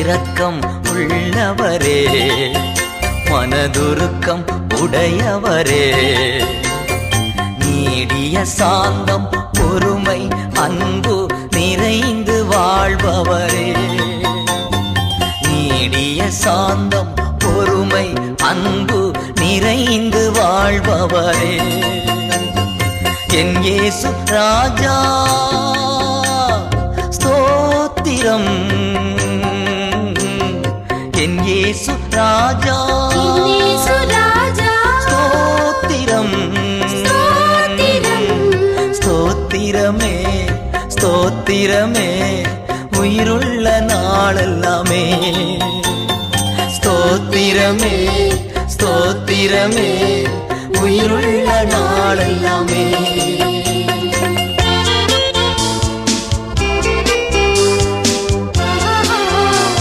இரக்கம் உள்ளவரே, மனதுருக்கம் உடையவரே, நீடிய சாந்தம் பொறுமை அன்பு நிறைந்து வாழ்பவரே, நீடிய சாந்தம் பொறுமை அன்பு நிறைந்து வாழ்பவரே, என் இயேசு ராஜா ஸ்தோத்திரம், என் இயேசு ராஜா ஸ்தோத்திரம், ஸ்தோத்திரமே ஸ்தோத்திரமே உயிருள்ள நாளெல்லாமே, ஸ்தோத்திரமே ஸ்தோத்திரமே உயிருள்ள நாளெல்லாமே.